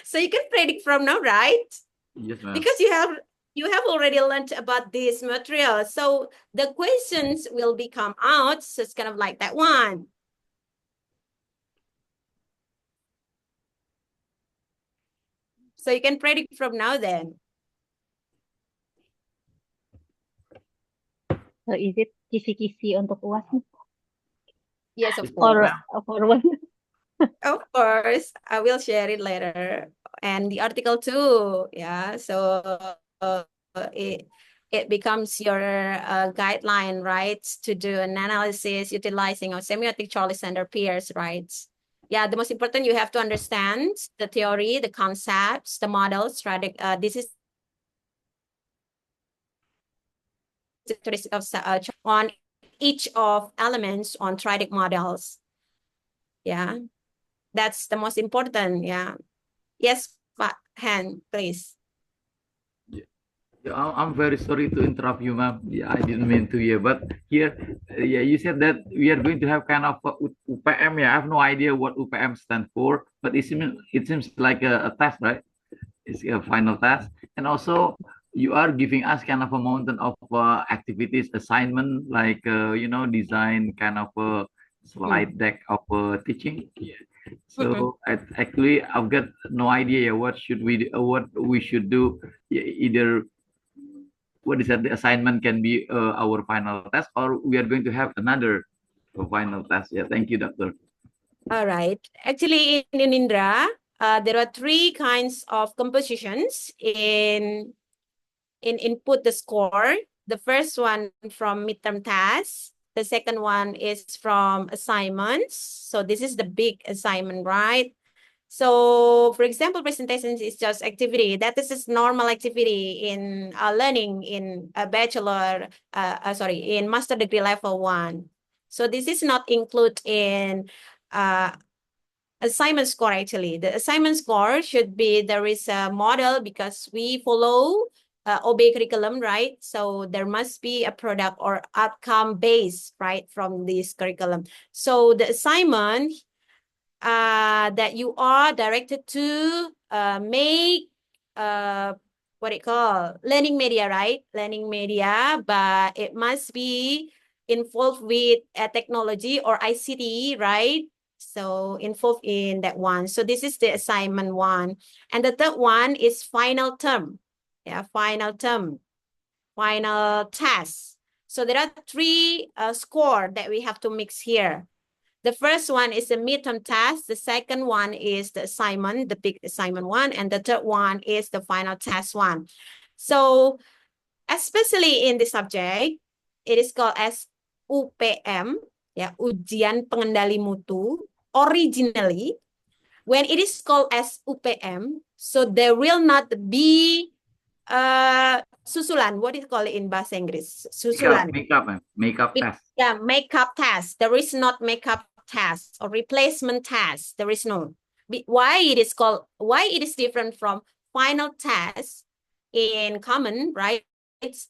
So you can predict from now, right? Yes, ma'am. Because you have already learned about this material. So the questions will become out. So it's kind of like that one. So you can predict from now then. So is it kisi-kisi untuk UAS? Yes, of course. Or for one? Of course, I will share it later. And the article too. Yeah, so it becomes your guideline, right, to do an analysis utilizing our semiotic Charlie Sander peers, right? Yeah, the most important, you have to understand the theory, the concepts, the models, right? This is characteristic of on each of elements on triadic models. Yeah, that's the most important. Yeah. Yes, Pak Han, please. Yeah, I'm very sorry to interrupt you, ma'am. Yeah, I didn't mean to hear, but here, yeah, you said that we are going to have kind of UPM. Yeah, I have no idea what UPM stands for, but it seems like a test, right? It's a final test, and also you are giving us kind of a mountain of activities, assignment, like design kind of a slide deck of teaching. Yeah. So actually, I've got no idea what we should do. Either what is that? The assignment can be our final test, or we are going to have another final test. Yeah, thank you, doctor. All right. Actually, in Indra, there are three kinds of compositions in input the score. The first one from midterm tasks. The second one is from assignments. So this is the big assignment, right? So, for example, presentations is just activity. That is just normal activity in learning in a bachelor, in master degree level 1. So this is not included in assignment score actually. The assignment score should be, there is a model because we follow OB curriculum, right? So there must be a product or outcome base, right, from this curriculum. So the assignment that you are directed to make what it call learning media, right? Learning media, but it must be involved with technology or ICT, right? So involved in that one. So this is the assignment one. And the third one is final term. Yeah, final term, final test. So there are three score that we have to mix here. The first one is the midterm test. The second one is the assignment, the big assignment one. And the third one is the final test one. So especially in the subject, it is called as UPM, yeah, Ujian Pengendali Mutu. Originally, when it is called as UPM, so there will not be susulan. What is it called in bahasa Inggris? Susulan. Makeup test. Yeah, makeup test. There is not makeup test or replacement test. There is no. Why it is called? Why it is different from final test in common, right? It's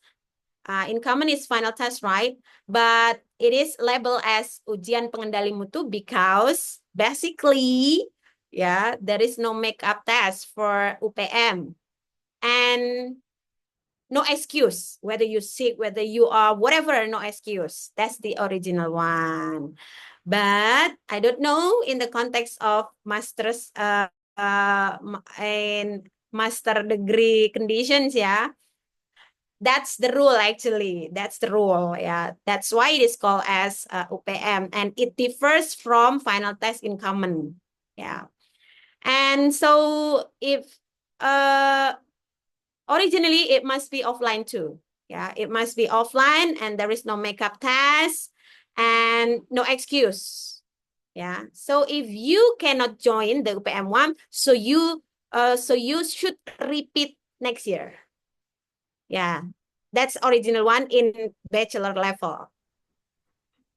in common is final test, right? But it is labeled as ujian pengendali mutu because basically, yeah, there is no makeup test for UPM. And no excuse, whether you sick, whether you are whatever, no excuse. That's the original one. But I don't know in the context of master's and master degree conditions, yeah. That's the rule actually. That's the rule, yeah. That's why it is called as UPM, and it differs from final test in common, yeah. And so if originally, it must be offline too. Yeah, it must be offline and there is no makeup test and no excuse. Yeah, so if you cannot join the UPM one, so you should repeat next year. Yeah, that's original one in bachelor level.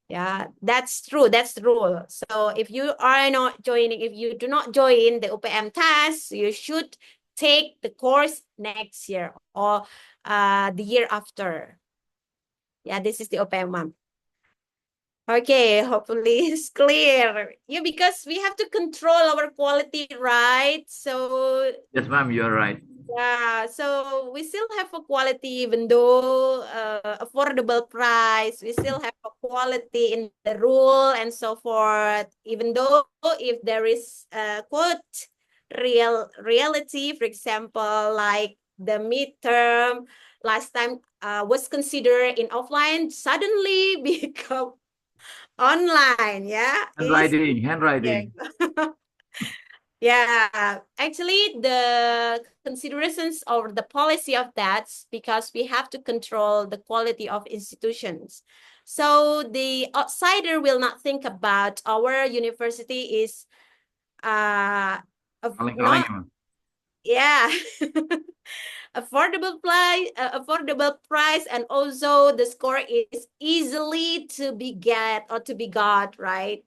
Yeah, that's true. That's the rule. So if you are not joining, if you do not join the UPM test, you should take the course next year or the year after. Yeah, this is the OPM. Okay, hopefully it's clear. Yeah, because we have to control our quality, right? So yes, ma'am, you're right. yeah, so we still have a quality, even though affordable price, we still have a quality in the rule and so forth. Even though if there is a quote reality, for example, like the midterm last time was considered in offline, suddenly become online. Yeah, is Handwriting. yeah, actually, the considerations or the policy of that, because we have to control the quality of institutions. So the outsider will not think about our university is not, yeah, affordable price, and also the score is easily to be get or to be got, right?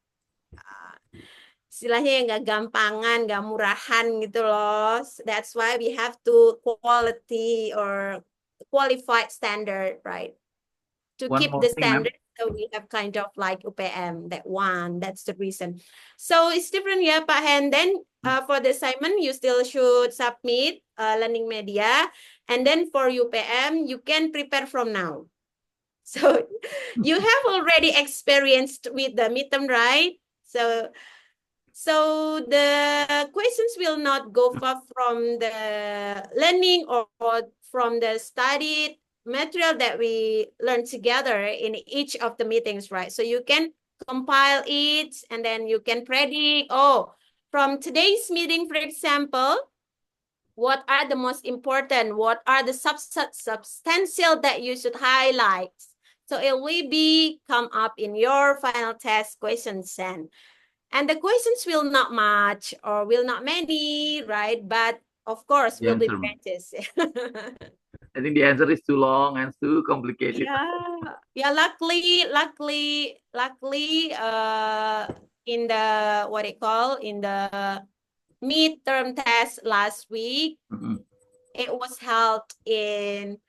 Istilahnya yang nggak gampangan, nggak murahan gitu loh. That's why we have to quality or qualified standard, right? To keep the standard, so we have kind of like UPM, that one. That's the reason. So it's different, yeah, Pak Hen. Then for the assignment, you still should submit learning media. And then for UPM, you can prepare from now. So you have already experienced with the midterm, right? So the questions will not go far from the learning or from the studied material that we learn together in each of the meetings, right? So you can compile it and then you can predict, oh, from today's meeting, for example, what are the most important? What are the substantial that you should highlight? So it will be come up in your final test questions then. And the questions will not much or will not many, right? But of course, will be practice. I think the answer is too long and too complicated. Yeah. Luckily, in the in the midterm test last week, it was held in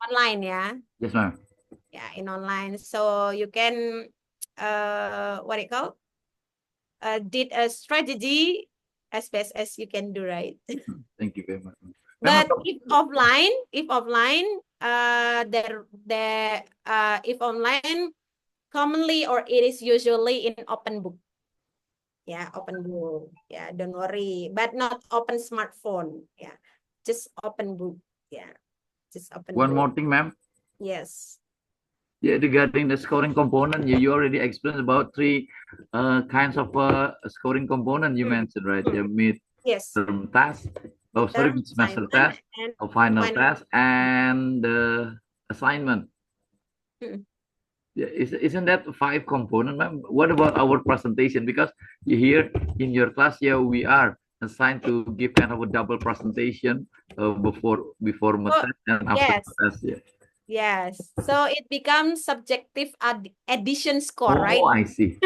online, yeah. Yes, ma'am. Yeah, in online, so you can did a strategy as best as you can do, right? Thank you very much. But if offline, if online, commonly or it is usually in open book. Yeah, open book. Yeah, don't worry. But not open smartphone. Yeah, just open book. Yeah, just open book. One more thing, ma'am. Yes. Yeah, regarding the scoring component, you already explained about three kinds of scoring component you mentioned, right? The mid-term task, semester test, or final test, and the assignment. Yeah, isn't that 5 component, ma'am? What about our presentation? Because you here in your class, yeah, we are assigned to give kind of a double presentation before test and after test. Yeah. Yes. So it becomes subjective addition score, right? Oh, I see.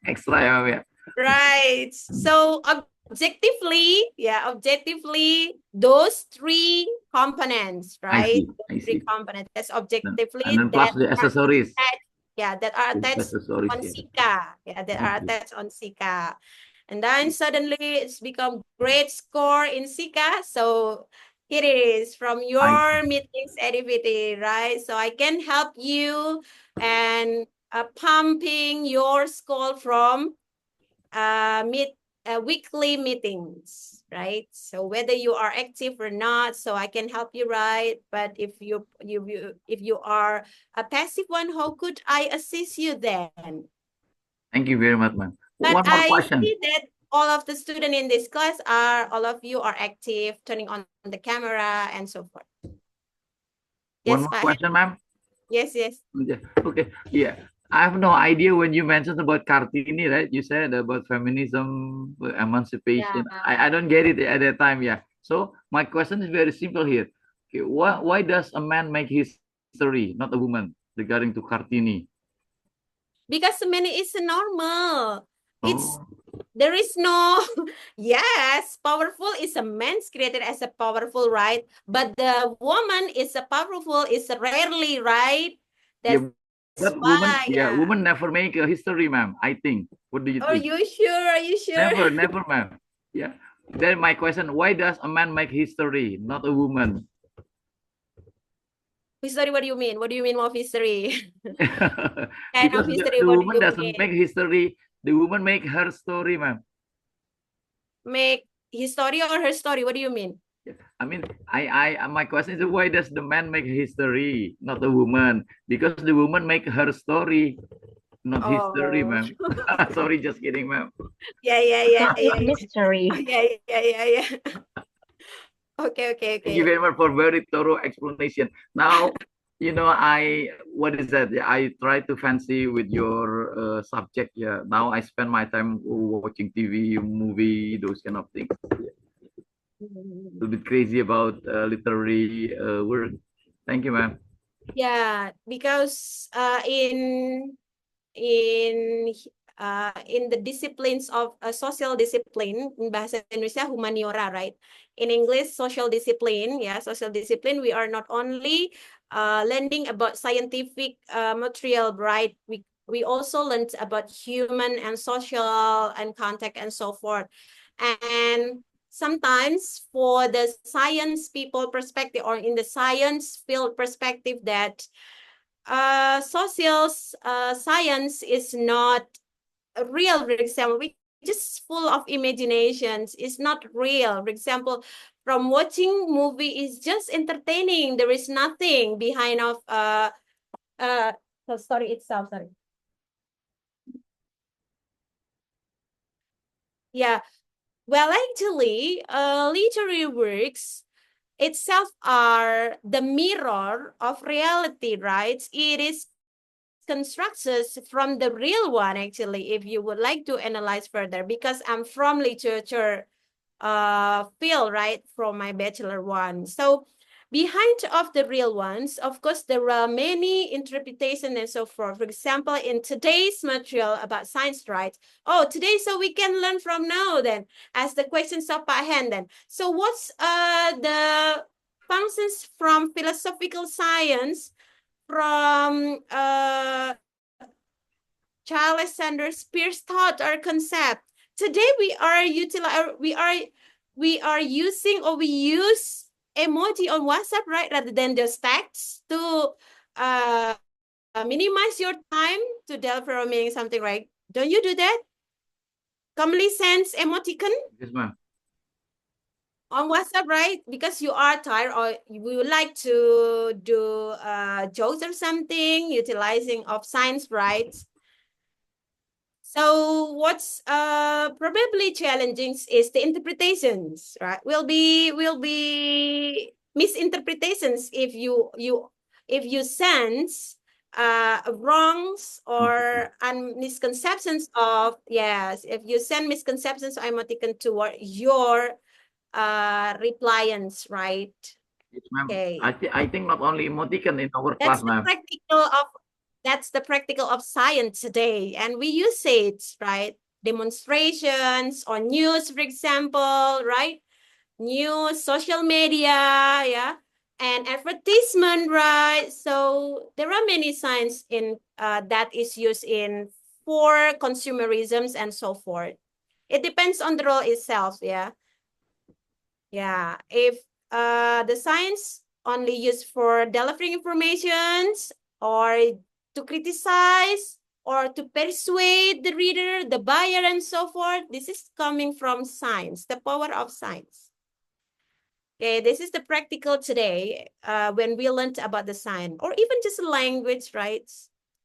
Extra, yeah. Right. So objectively, those 3 components, right? I see. 3 components. That's objectively. And then plus the accessories. That are attached on SICA. Yeah, that are attached on SICA. And then suddenly it's become great score in SICA. So here it is from your meetings activity, right? So I can help you and pumping your score from weekly meetings, right? So whether you are active or not, so I can help you, right? But if you are a passive one, how could I assist you then? Thank you very much, ma'am. But One more question. see that all of the students in this class all of you are active, turning on the camera and so forth. One more question, ma'am. Yes. Okay. Yeah. I have no idea when you mentioned about Kartini, right? You said about feminism, emancipation. I don't get it at that time. Yeah. So my question is very simple here. Okay, why does a man make history, not a woman, regarding to Kartini? Because a man is normal. It's There is no, yes, powerful is a man's created as a powerful, right? But the woman is a powerful is a rarely, right? That's but why, yeah. women never make a history, ma'am. I think. What do you Are think? you sure? Are you sure? Never, ma'am. Yeah. Then my question: why does a man make history, not a woman? History, what do you mean? What do you mean of history? Kind Because of history, the what do woman you doesn't mean? make history. The woman make her story, ma'am. Make his story or her story? What do you mean? I mean, my question is why does the man make history, not the woman? Because the woman make her story, not history, Oh, ma'am. Sorry, just kidding, ma'am. yeah. Complete mystery. Yeah. Okay. Thank you very much for very thorough explanation. Now, what is that? Yeah, I try to fancy with your subject. Yeah. Now I spend my time watching TV, movie, those kind of things. A little bit crazy about literary work. Thank you, ma'am. Yeah, because in the disciplines of social discipline in bahasa Indonesia humaniora, right? In English social discipline, yeah, social discipline. We are not only learning about scientific material, right? We also learned about human and social and contact and so forth. And sometimes for the science people perspective or in the science field perspective that social science is not real. For example, we just full of imaginations. It's not real. For example, from watching movie is just entertaining. There is nothing behind of the story itself. Sorry. Yeah. Well, actually, literary works itself are the mirror of reality, right? It is constructions from the real one, actually, if you would like to analyze further, because I'm from literature field, right, from my bachelor one. So behind of the real ones, of course, there are many interpretations and so forth. For example, in today's material about science, right? Oh, today, so we can learn from now then, as the questions of at hand then. So what's the functions from philosophical science from Charles Sanders Peirce thought or concept? Today we are using or we use emoji on WhatsApp, right, rather than just text to minimize your time to deliver or meaning something, right? Don't you do that? Commonly sense emoticon Yes, ma'am. on WhatsApp, right? Because you are tired or you would like to do jokes or something utilizing of science, right? So what's probably challenging is the interpretations, right? Will be misinterpretations if you sense wrongs or misconceptions of, yes, if you send misconceptions or emoticon toward your repliants, right? Yes, ma'am. Okay. I think not only emoticon in our That's class, the ma'am. practical of that's the practical of science today, and we use it, right? Demonstrations on news, for example, right? News, social media, yeah, and advertisement, right? So there are many science in that is used in for consumerisms and so forth. It depends on the role itself, yeah. Yeah, if the science only used for delivering informations or to criticize or to persuade the reader, the buyer, and so forth, this is coming from science, the power of science. Okay, this is the practical today when we learned about the science or even just language, right?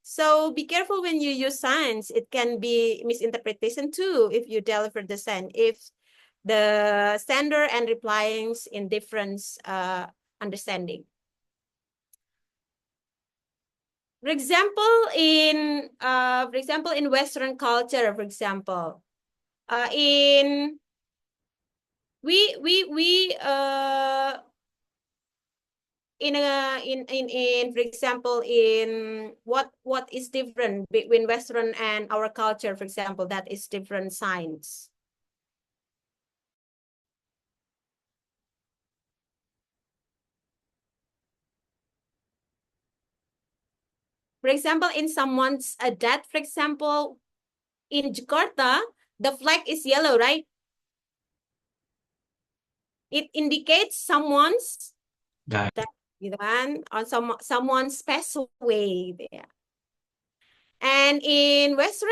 So be careful when you use science. It can be misinterpretation too if you deliver the science. If the sender and replying in different understanding. For example, in Western culture, for example, in we for example, in what is different between Western and our culture, for example, that is different signs. For example, in someone's death, for example, in Jakarta, the flag is yellow, right? It indicates someone's death, gitu kan, or someone's passed away there. And in Western,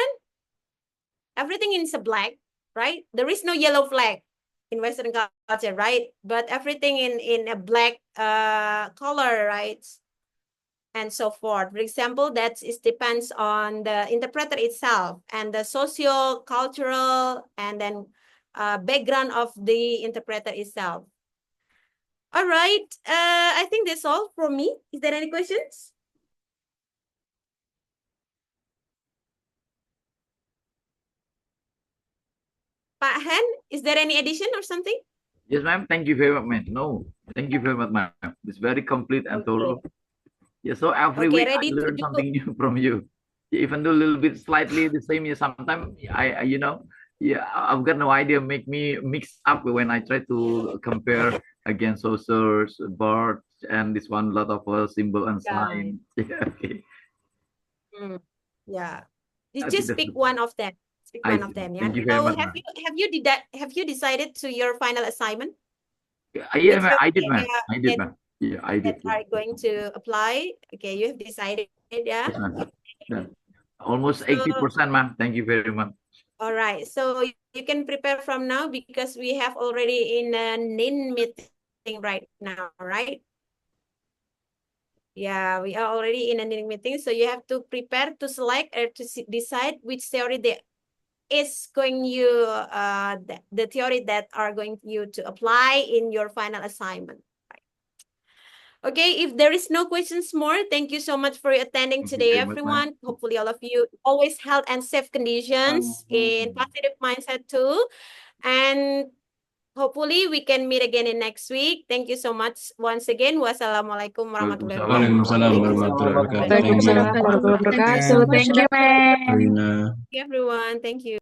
everything is a black, right? There is no yellow flag in Western culture, right? But everything in a black color, right? And so forth. For example, that is depends on the interpreter itself and the socio-cultural and then background of the interpreter itself. All right, I think that's all from me. Is there any questions? Pak Han, is there any addition or something? Yes, ma'am. Thank you very much, ma'am. No, thank you very much, ma'am. It's very complete and thorough. Yeah, so every week I learn something new from you. Even though a little bit slightly the same, yeah, sometimes I've got no idea, make me mix up when I try to compare against saucers, birds, and this one lot of symbol and sign. Yeah, okay. Yeah, you just pick one of them. Pick one of them. Yeah. Thank you very much. Have you decided to your final assignment? Yeah, I did, ma'am. I did, ma'am. Yeah, I did. Are going to apply? Okay, you have decided, yeah. Yes, ma'am. Yeah. Almost 80%, ma'am. Thank you very much. All right, so you can prepare from now because we have already in a NIN meeting right now, right? Yeah, we are already in a NIN meeting, so you have to prepare to select or to decide which theory that is going you the theory that are going you to apply in your final assignment. Okay, if there is no questions more, thank you so much for attending today, everyone. Hopefully all of you always health and safe conditions in positive mindset too. And hopefully we can meet again in next week. Thank you so much once again. Wassalamualaikum warahmatullahi wabarakatuh. Thank you, ma'am. Thank you, everyone. Thank you.